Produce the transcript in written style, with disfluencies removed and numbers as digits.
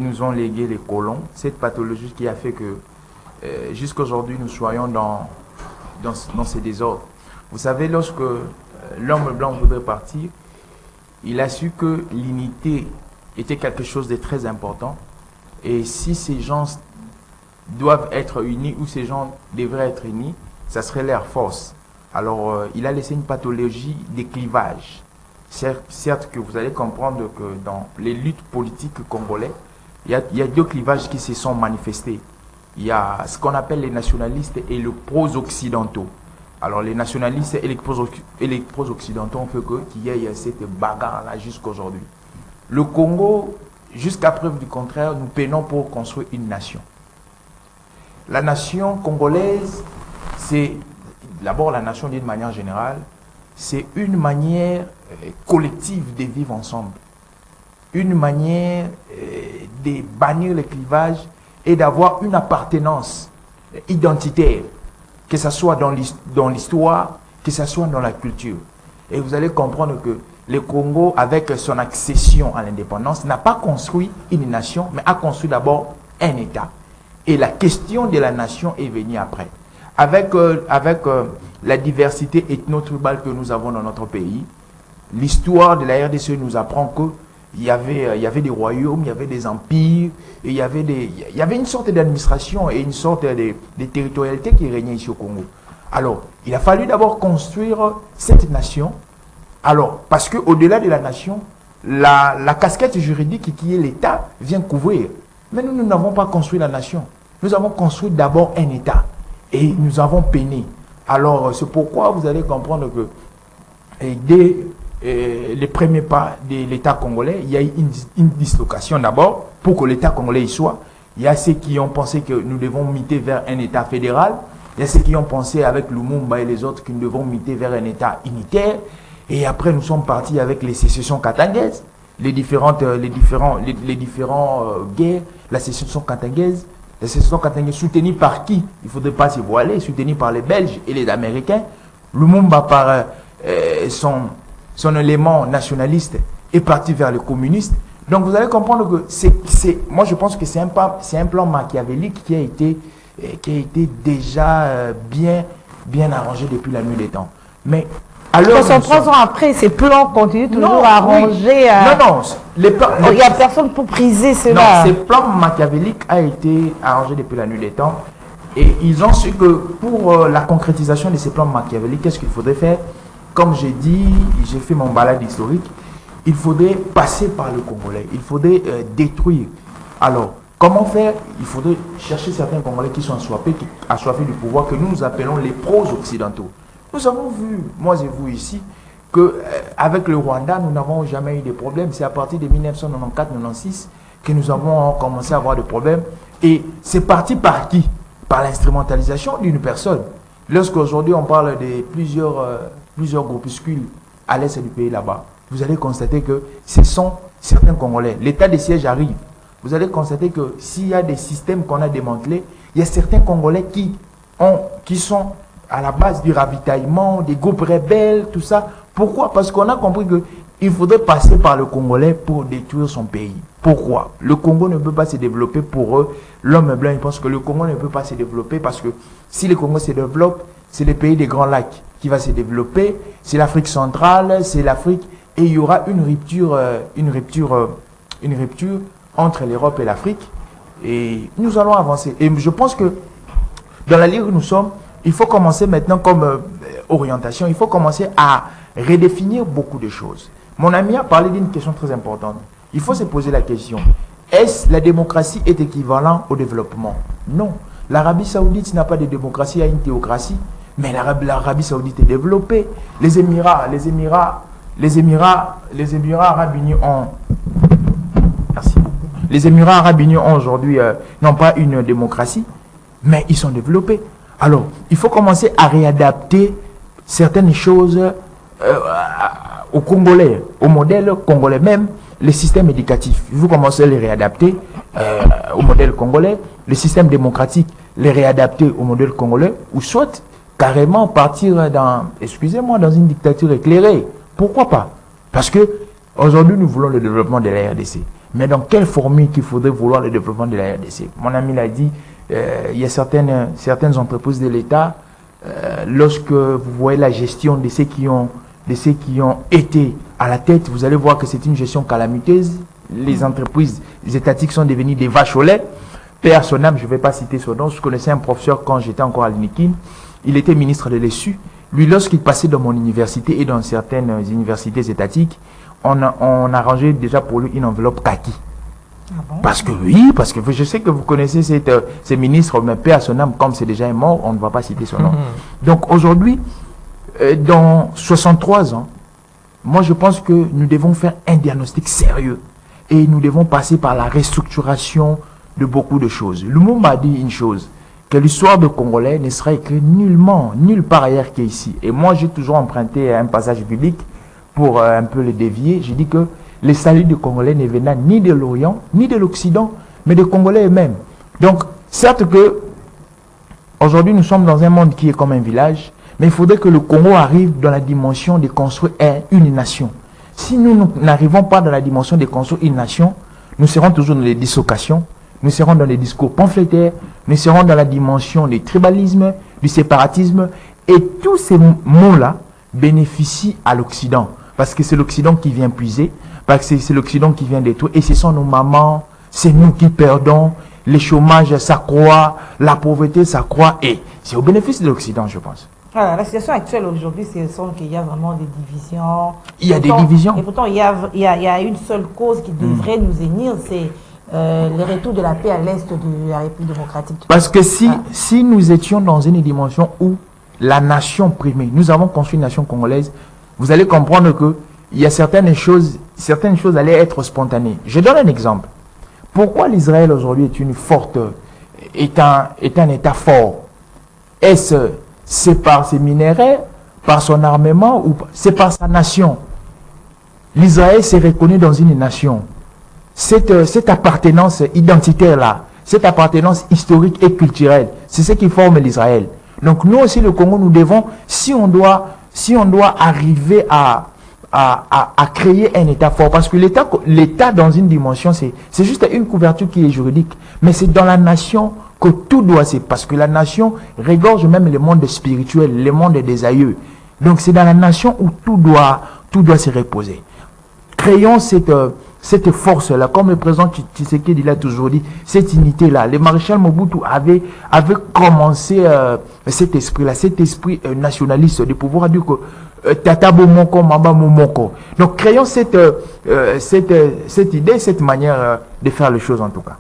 nous ont légué les colons, cette pathologie qui a fait que jusqu'à aujourd'hui nous soyons dans ces désordres. Vous savez, lorsque l'homme blanc voudrait partir, il a su que l'unité était quelque chose de très important. Et si ces gens doivent être unis ou ces gens devraient être unis, ça serait leur force. Alors, il a laissé une pathologie des clivages. Certes que vous allez comprendre que dans les luttes politiques congolais, il y a deux clivages qui se sont manifestés. Il y a ce qu'on appelle les nationalistes et les pros-occidentaux. Alors, les nationalistes et les pros-occidentaux ont fait qu'il y ait cette bagarre-là jusqu'à aujourd'hui. Le Congo, jusqu'à preuve du contraire, nous peinons pour construire une nation. La nation congolaise, c'est d'abord la nation d'une manière générale, c'est une manière collective de vivre ensemble. Une manière de bannir les clivages et d'avoir une appartenance identitaire, que ce soit dans l'histoire, que ce soit dans la culture. Et vous allez comprendre que le Congo, avec son accession à l'indépendance, n'a pas construit une nation, mais a construit d'abord un État. Et la question de la nation est venue après. Avec la diversité ethno-tribale que nous avons dans notre pays, l'histoire de la RDC nous apprend que il y avait des royaumes, il y avait des empires, et il y avait une sorte d'administration et une sorte de territorialité qui régnait ici au Congo. Alors, il a fallu d'abord construire cette nation. Alors, parce qu'au-delà de la nation, la casquette juridique qui est l'État vient couvrir. Mais nous n'avons pas construit la nation. Nous avons construit d'abord un État. Et nous avons peiné. Alors, c'est pourquoi vous allez comprendre que dès les premiers pas de l'État congolais, il y a eu une dislocation d'abord pour que l'État congolais y soit. Il y a ceux qui ont pensé que nous devons muter vers un État fédéral. Il y a ceux qui ont pensé avec Lumumba et les autres que nous devons muter vers un État unitaire. Et après, nous sommes partis avec les sécessions katangaises, les différents guerres, la sécession katangaise. La sécession katangaise soutenue par qui? Il ne faudrait pas se voiler, soutenue par les Belges et les Américains. Lumumba, par son élément nationaliste, est parti vers les communistes. Donc vous allez comprendre que moi je pense que c'est un plan machiavélique qui a été déjà bien arrangé depuis la nuit des temps. Mais alors, 63 ans après, ces plans continuent toujours à arranger. Non, les plans. Il n'y a personne pour briser cela. Non, ces plans machiavéliques a été arrangé depuis la nuit des temps. Et ils ont su que pour la concrétisation de ces plans machiavéliques, qu'est-ce qu'il faudrait faire? Comme j'ai dit, j'ai fait mon balade historique. Il faudrait passer par le Congolais. Il faudrait détruire. Alors, comment faire? Il faudrait chercher certains Congolais qui sont assoiffés du pouvoir, que nous appelons les pros-occidentaux. Nous avons vu, moi et vous ici, qu'avec le Rwanda, nous n'avons jamais eu de problèmes. C'est à partir de 1994-96 que nous avons commencé à avoir des problèmes. Et c'est parti par qui? Par l'instrumentalisation d'une personne. Lorsqu'aujourd'hui on parle de plusieurs groupuscules à l'est du pays là-bas, vous allez constater que ce sont certains Congolais. L'état de siège arrive. Vous allez constater que s'il y a des systèmes qu'on a démantelés, il y a certains Congolais qui sont à la base du ravitaillement, des groupes rebelles, tout ça. Pourquoi? Parce qu'on a compris qu'il faudrait passer par le Congolais pour détruire son pays. Pourquoi? Le Congo ne peut pas se développer pour eux. L'homme blanc, il pense que le Congo ne peut pas se développer parce que si le Congo se développe, c'est le pays des Grands Lacs qui va se développer, c'est l'Afrique centrale, c'est l'Afrique, et il y aura une rupture entre l'Europe et l'Afrique, et nous allons avancer. Et je pense que dans la ligue où nous sommes, il faut commencer maintenant comme orientation, il faut commencer à redéfinir beaucoup de choses. Mon ami a parlé d'une question très importante. Il faut se poser la question, est-ce la démocratie est équivalente au développement? Non. L'Arabie Saoudite n'a pas de démocratie, il y a une théocratie, mais l'Arabie Saoudite est développée. Les Émirats Arabes Unis ont... Merci beaucoup. Les Émirats Arabes Unis ont aujourd'hui n'ont pas une démocratie, mais ils sont développés. Alors, il faut commencer à réadapter certaines choses aux Congolais, au modèle congolais, même les systèmes éducatifs. Il faut commencer à les réadapter au modèle congolais, le système démocratique, les réadapter au modèle congolais, ou soit carrément partir dans une dictature éclairée. Pourquoi pas? Parce que aujourd'hui, nous voulons le développement de la RDC. Mais dans quelle formule qu'il faudrait vouloir le développement de la RDC? Mon ami l'a dit, il y a certaines entreprises de l'État, lorsque vous voyez la gestion de ceux qui ont été à la tête, vous allez voir que c'est une gestion calamiteuse. Les entreprises étatiques sont devenues des vaches au lait. Paix à son âme, je ne vais pas citer son nom. Je connaissais un professeur quand j'étais encore à l'UNIKIN. Il était ministre de l'ESU. Lui, lorsqu'il passait dans mon université et dans certaines universités étatiques, on arrangeait déjà pour lui une enveloppe kaki. Ah bon? Parce que je sais que vous connaissez ces ministres, mais paix à son âme, comme c'est déjà un mort, on ne va pas citer son nom. Donc aujourd'hui, dans 63 ans, moi je pense que nous devons faire un diagnostic sérieux et nous devons passer par la restructuration de beaucoup de choses. Lumumba a dit une chose, que l'histoire de Congolais ne sera écrite nulle part ailleurs qu'ici. Et moi j'ai toujours emprunté un passage biblique pour un peu le dévier. J'ai dit que le salut des Congolais ne venait ni de l'Orient, ni de l'Occident, mais des Congolais eux-mêmes. Donc, certes que aujourd'hui nous sommes dans un monde qui est comme un village, mais il faudrait que le Congo arrive dans la dimension de construire une nation. Si nous n'arrivons pas dans la dimension de construire une nation, nous serons toujours dans les dislocations, nous serons dans les discours pamphlétaires, nous serons dans la dimension du tribalisme, du séparatisme, et tous ces mots-là bénéficient à l'Occident. Parce que c'est l'Occident qui vient puiser, parce que c'est l'Occident qui vient détruire, et ce sont nos mamans, c'est nous qui perdons, les chômages s'accroît, la pauvreté s'accroît, et c'est au bénéfice de l'Occident, je pense. Voilà, la situation actuelle aujourd'hui, c'est qu'il y a vraiment des divisions. Il y a des divisions. Et pourtant, il y a une seule cause qui devrait nous unir, c'est le retour de la paix à l'est de la République démocratique. Parce que si nous étions dans une dimension où la nation primée, nous avons construit une nation congolaise, vous allez comprendre que il y a certaines choses allaient être spontanées. Je donne un exemple. Pourquoi l'Israël aujourd'hui est un État fort? Est-ce c'est par ses minéraux, par son armement, ou c'est par sa nation? L'Israël s'est reconnu dans une nation. Cette appartenance identitaire-là, cette appartenance historique et culturelle, c'est ce qui forme l'Israël. Donc nous aussi, le Congo, nous devons, si on doit arriver à créer un État fort, parce que l'État dans une dimension, c'est juste une couverture qui est juridique, mais c'est dans la nation que tout doit se, parce que la nation regorge même le monde spirituel, le monde des aïeux. Donc c'est dans la nation où tout doit se reposer. Créons cette force-là, comme le président Tshisekedi l'a toujours dit, cette unité-là. Le maréchal Mobutu avait commencé cet esprit-là, cet esprit nationaliste, de pouvoir dire que Tata Bomoko, Mamba Momoko. Donc créons cette idée, cette manière de faire les choses en tout cas.